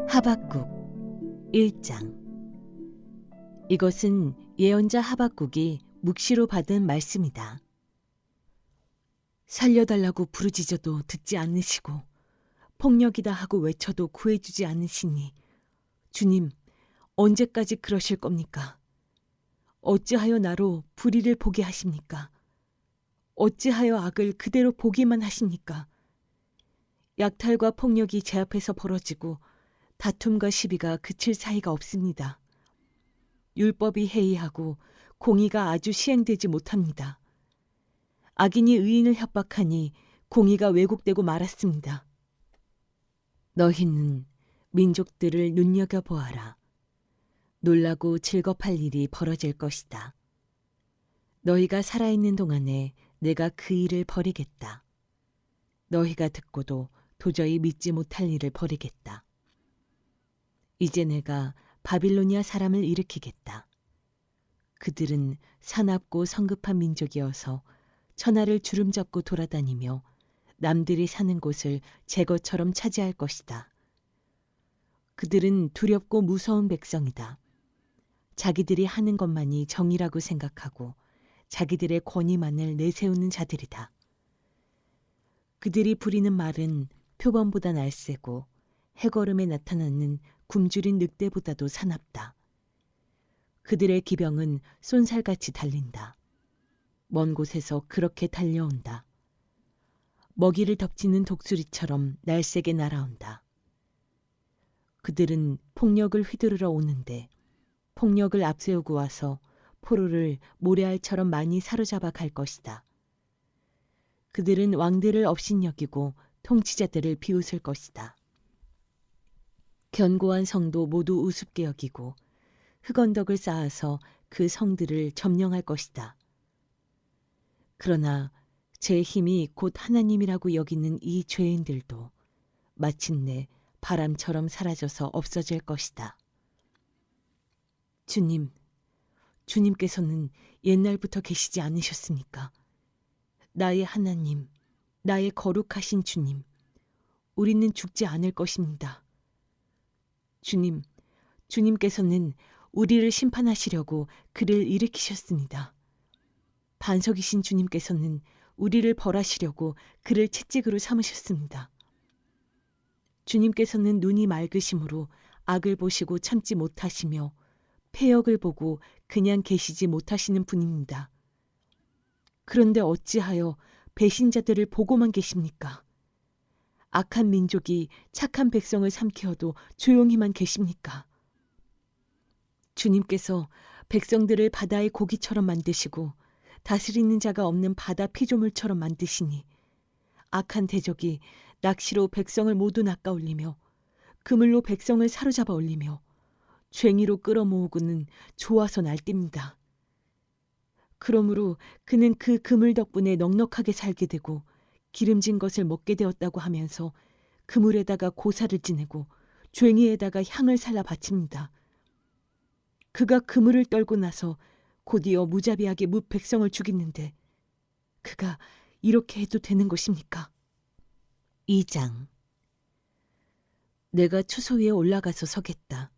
하박국 1장. 이것은 예언자 하박국이 묵시로 받은 말씀이다. 살려달라고 부르짖어도 듣지 않으시고 폭력이다 하고 외쳐도 구해주지 않으시니 주님, 언제까지 그러실 겁니까? 어찌하여 나로 불의를 보게 하십니까? 어찌하여 악을 그대로 보기만 하십니까? 약탈과 폭력이 제 앞에서 벌어지고 다툼과 시비가 그칠 사이가 없습니다. 율법이 해이하고 공의가 아주 시행되지 못합니다. 악인이 의인을 협박하니 공의가 왜곡되고 말았습니다. 너희는 민족들을 눈여겨보아라. 놀라고 즐겁할 일이 벌어질 것이다. 너희가 살아있는 동안에 내가 그 일을 벌이겠다. 너희가 듣고도 도저히 믿지 못할 일을 벌이겠다. 이제 내가 바빌로니아 사람을 일으키겠다. 그들은 사납고 성급한 민족이어서 천하를 주름잡고 돌아다니며 남들이 사는 곳을 제 것처럼 차지할 것이다. 그들은 두렵고 무서운 백성이다. 자기들이 하는 것만이 정의라고 생각하고 자기들의 권위만을 내세우는 자들이다. 그들이 부리는 말은 표범보다 날쌔고 해걸음에 나타나는 굶주린 늑대보다도 사납다. 그들의 기병은 쏜살같이 달린다. 먼 곳에서 그렇게 달려온다. 먹이를 덮치는 독수리처럼 날쌔게 날아온다. 그들은 폭력을 휘두르러 오는데 폭력을 앞세우고 와서 포로를 모래알처럼 많이 사로잡아 갈 것이다. 그들은 왕들을 업신여기고 통치자들을 비웃을 것이다. 견고한 성도 모두 우습게 여기고 흙언덕을 쌓아서 그 성들을 점령할 것이다. 그러나 제 힘이 곧 하나님이라고 여기는 이 죄인들도 마침내 바람처럼 사라져서 없어질 것이다. 주님, 주님께서는 옛날부터 계시지 않으셨습니까? 나의 하나님, 나의 거룩하신 주님, 우리는 죽지 않을 것입니다. 주님, 주님께서는 우리를 심판하시려고 그를 일으키셨습니다. 반석이신 주님께서는 우리를 벌하시려고 그를 채찍으로 삼으셨습니다. 주님께서는 눈이 맑으심으로 악을 보시고 참지 못하시며 패역을 보고 그냥 계시지 못하시는 분입니다. 그런데 어찌하여 배신자들을 보고만 계십니까? 악한 민족이 착한 백성을 삼키어도 조용히만 계십니까? 주님께서 백성들을 바다의 고기처럼 만드시고 다스리는 자가 없는 바다 피조물처럼 만드시니 악한 대적이 낚시로 백성을 모두 낚아올리며 그물로 백성을 사로잡아 올리며 쟁이로 끌어모으고는 좋아서 날뜁니다. 그러므로 그는 그 그물 덕분에 넉넉하게 살게 되고 기름진 것을 먹게 되었다고 하면서 그물에다가 고사를 지내고 쟁이에다가 향을 살라 바칩니다. 그가 그물을 떨고 나서 곧이어 무자비하게 뭇 백성을 죽이는데 그가 이렇게 해도 되는 것입니까? 2장. 내가 추소 위에 올라가서 서겠다.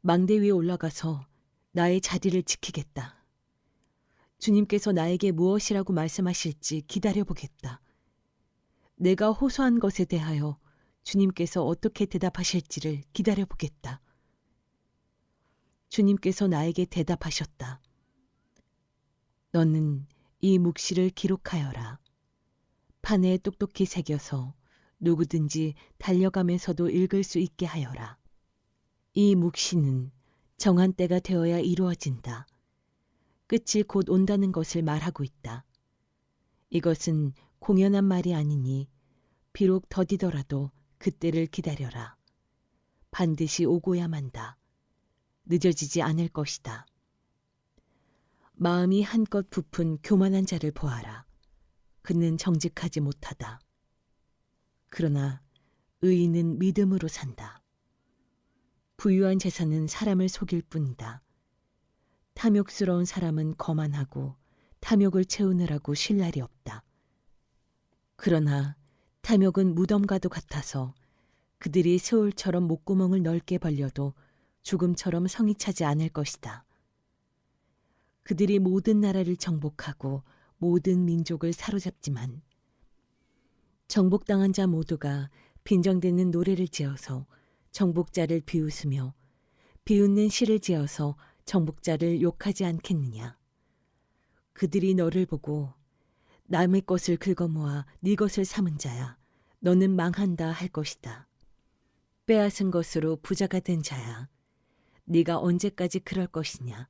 망대 위에 올라가서 나의 자리를 지키겠다. 주님께서 나에게 무엇이라고 말씀하실지 기다려보겠다. 내가 호소한 것에 대하여 주님께서 어떻게 대답하실지를 기다려보겠다. 주님께서 나에게 대답하셨다. 너는 이 묵시를 기록하여라. 판에 똑똑히 새겨서 누구든지 달려가면서도 읽을 수 있게 하여라. 이 묵시는 정한 때가 되어야 이루어진다. 끝이 곧 온다는 것을 말하고 있다. 이것은 공연한 말이 아니니 비록 더디더라도 그때를 기다려라. 반드시 오고야 만다. 늦어지지 않을 것이다. 마음이 한껏 부푼 교만한 자를 보아라. 그는 정직하지 못하다. 그러나 의인은 믿음으로 산다. 부유한 재산은 사람을 속일 뿐이다. 탐욕스러운 사람은 거만하고 탐욕을 채우느라고 쉴 날이 없다. 그러나 탐욕은 무덤과도 같아서 그들이 세월처럼 목구멍을 넓게 벌려도 죽음처럼 성이 차지 않을 것이다. 그들이 모든 나라를 정복하고 모든 민족을 사로잡지만 정복당한 자 모두가 빈정대는 노래를 지어서 정복자를 비웃으며 비웃는 시를 지어서 정복자를 욕하지 않겠느냐. 그들이 너를 보고 남의 것을 긁어모아 네 것을 삼은 자야. 너는 망한다 할 것이다. 빼앗은 것으로 부자가 된 자야. 네가 언제까지 그럴 것이냐.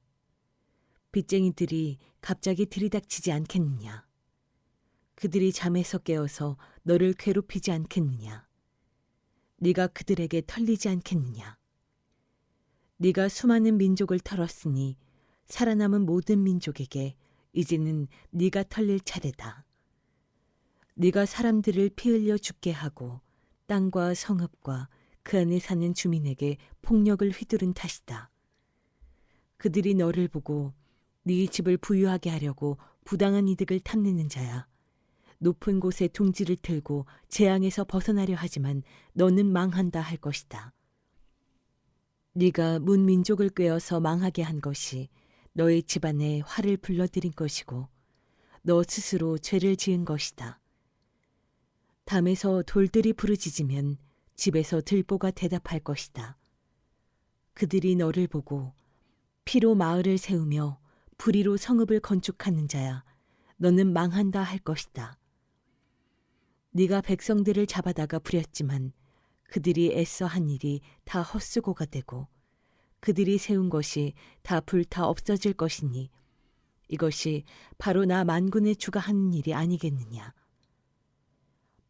빚쟁이들이 갑자기 들이닥치지 않겠느냐. 그들이 잠에서 깨어서 너를 괴롭히지 않겠느냐. 네가 그들에게 털리지 않겠느냐. 네가 수많은 민족을 털었으니 살아남은 모든 민족에게 이제는 네가 털릴 차례다. 네가 사람들을 피 흘려 죽게 하고 땅과 성읍과 그 안에 사는 주민에게 폭력을 휘두른 탓이다. 그들이 너를 보고 네 집을 부유하게 하려고 부당한 이득을 탐내는 자야. 높은 곳에 둥지를 틀고 재앙에서 벗어나려 하지만 너는 망한다 할 것이다. 네가 문민족을 꿰어서 망하게 한 것이 너의 집안에 화를 불러들인 것이고 너 스스로 죄를 지은 것이다. 담에서 돌들이 부르짖으면 집에서 들보가 대답할 것이다. 그들이 너를 보고 피로 마을을 세우며 불의로 성읍을 건축하는 자야. 너는 망한다 할 것이다. 네가 백성들을 잡아다가 부렸지만 그들이 애써 한 일이 다 헛수고가 되고 그들이 세운 것이 다 불타 없어질 것이니 이것이 바로 나 만군의 주가 하는 일이 아니겠느냐.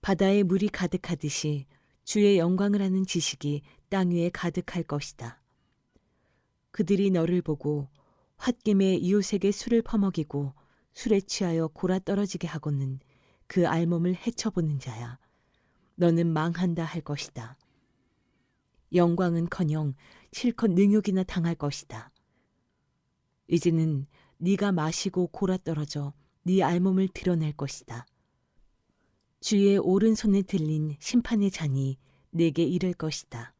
바다에 물이 가득하듯이 주의 영광을 아는 지식이 땅 위에 가득할 것이다. 그들이 너를 보고 홧김에 이웃에게 술을 퍼먹이고 술에 취하여 골아 떨어지게 하고는 그 알몸을 헤쳐보는 자야. 너는 망한다 할 것이다. 영광은커녕 실컷 능욕이나 당할 것이다. 이제는 네가 마시고 골아 떨어져 네 알몸을 드러낼 것이다. 주의 오른손에 들린 심판의 잔이 내게 이를 것이다.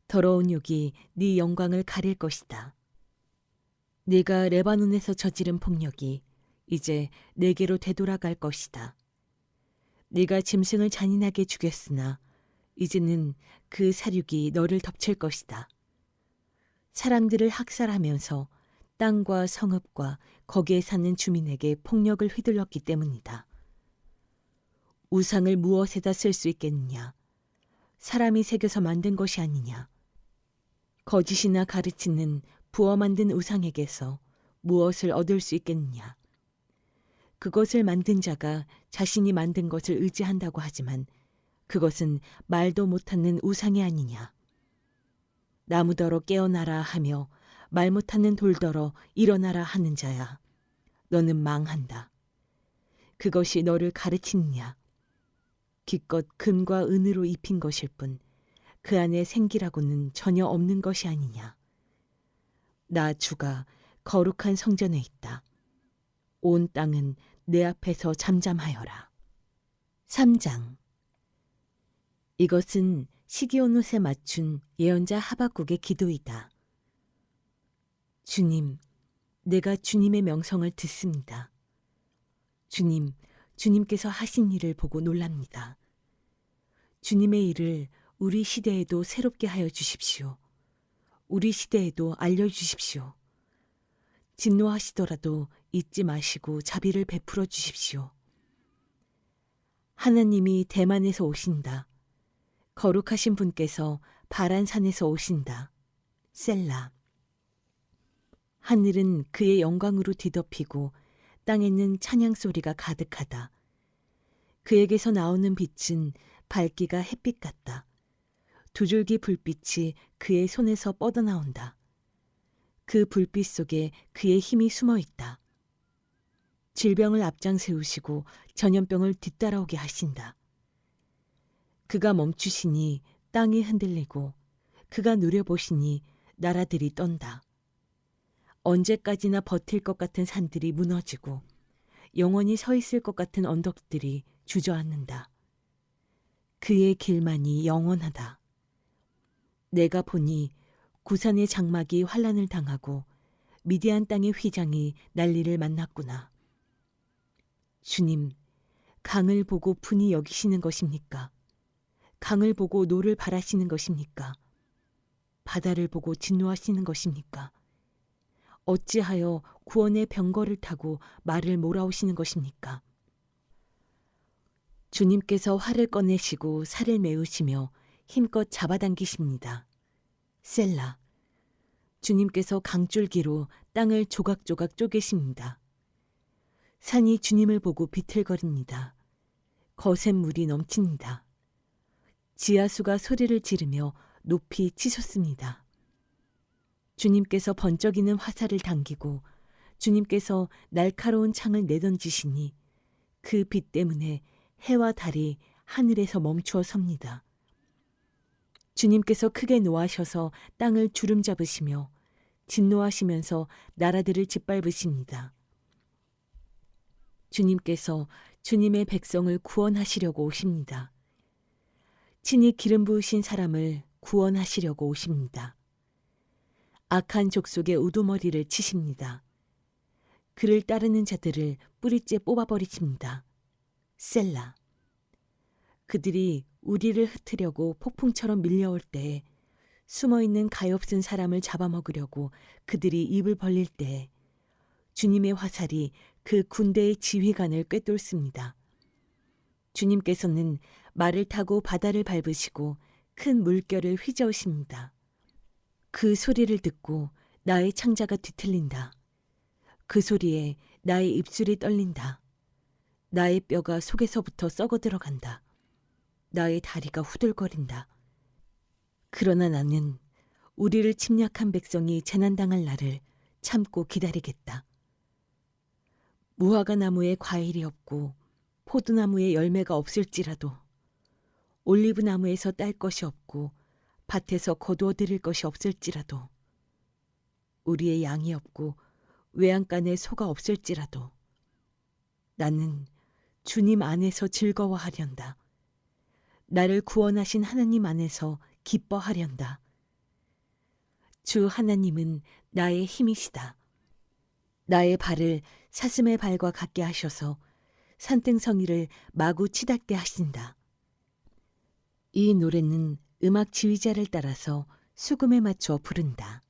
더러운 욕이 네 영광을 가릴 것이다. 네가 레바논에서 저지른 폭력이 이제 내게로 되돌아갈 것이다. 네가 짐승을 잔인하게 죽였으나 이제는 그 사륙이 너를 덮칠 것이다. 사람들을 학살하면서 땅과 성읍과 거기에 사는 주민에게 폭력을 휘둘렀기 때문이다. 우상을 무엇에다 쓸 수 있겠느냐? 사람이 새겨서 만든 것이 아니냐? 거짓이나 가르치는 부어 만든 우상에게서 무엇을 얻을 수 있겠느냐? 그것을 만든 자가 자신이 만든 것을 의지한다고 하지만 그것은 말도 못하는 우상이 아니냐? 나무더러 깨어나라 하며 말 못하는 돌더러 일어나라 하는 자야. 너는 망한다. 그것이 너를 가르치느냐? 기껏 금과 은으로 입힌 것일 뿐 그 안에 생기라고는 전혀 없는 것이 아니냐. 나 주가 거룩한 성전에 있다. 온 땅은 내 앞에서 잠잠하여라. 3장. 이것은 시기온옷에 맞춘 예언자 하박국의 기도이다. 주님, 내가 주님의 명성을 듣습니다. 주님, 주님께서 하신 일을 보고 놀랍니다. 주님의 일을 우리 시대에도 새롭게 하여 주십시오. 우리 시대에도 알려주십시오. 진노하시더라도 잊지 마시고 자비를 베풀어 주십시오. 하나님이 대만에서 오신다. 거룩하신 분께서 바란산에서 오신다. 셀라. 하늘은 그의 영광으로 뒤덮이고 땅에는 찬양 소리가 가득하다. 그에게서 나오는 빛은 밝기가 햇빛 같다. 두 줄기 불빛이 그의 손에서 뻗어나온다. 그 불빛 속에 그의 힘이 숨어 있다. 질병을 앞장 세우시고 전염병을 뒤따라오게 하신다. 그가 멈추시니 땅이 흔들리고 그가 누려보시니 나라들이 떤다. 언제까지나 버틸 것 같은 산들이 무너지고 영원히 서 있을 것 같은 언덕들이 주저앉는다. 그의 길만이 영원하다. 내가 보니 구산의 장막이 환란을 당하고 미디안 땅의 휘장이 난리를 만났구나. 주님, 강을 보고 분이 여기시는 것입니까? 강을 보고 노를 바라시는 것입니까? 바다를 보고 진노하시는 것입니까? 어찌하여 구원의 병거를 타고 말을 몰아오시는 것입니까? 주님께서 활을 꺼내시고 살을 메우시며 힘껏 잡아당기십니다. 셀라. 주님께서 강줄기로 땅을 조각조각 쪼개십니다. 산이 주님을 보고 비틀거립니다. 거센 물이 넘칩니다. 지하수가 소리를 지르며 높이 치솟습니다. 주님께서 번쩍이는 화살을 당기고 주님께서 날카로운 창을 내던지시니 그 빛 때문에 해와 달이 하늘에서 멈추어 섭니다. 주님께서 크게 노하셔서 땅을 주름 잡으시며 진노하시면서 나라들을 짓밟으십니다. 주님께서 주님의 백성을 구원하시려고 오십니다. 친히 기름 부으신 사람을 구원하시려고 오십니다. 악한 족속의 우두머리를 치십니다. 그를 따르는 자들을 뿌리째 뽑아버리십니다. 셀라. 그들이 우리를 흩으려고 폭풍처럼 밀려올 때에 숨어있는 가엾은 사람을 잡아먹으려고 그들이 입을 벌릴 때에 주님의 화살이 그 군대의 지휘관을 꿰뚫습니다. 주님께서는 말을 타고 바다를 밟으시고 큰 물결을 휘저으십니다. 그 소리를 듣고 나의 창자가 뒤틀린다. 그 소리에 나의 입술이 떨린다. 나의 뼈가 속에서부터 썩어 들어간다. 나의 다리가 후들거린다. 그러나 나는 우리를 침략한 백성이 재난당할 날을 참고 기다리겠다. 무화과 나무에 과일이 없고 포도나무에 열매가 없을지라도 올리브 나무에서 딸 것이 없고 밭에서 거두어 들일 것이 없을지라도 우리의 양이 없고 외양간에 소가 없을지라도 나는 주님 안에서 즐거워하련다. 나를 구원하신 하나님 안에서 기뻐하련다. 주 하나님은 나의 힘이시다. 나의 발을 사슴의 발과 같게 하셔서 산등성이를 마구 치닫게 하신다. 이 노래는 음악 지휘자를 따라서 수금에 맞춰 부른다.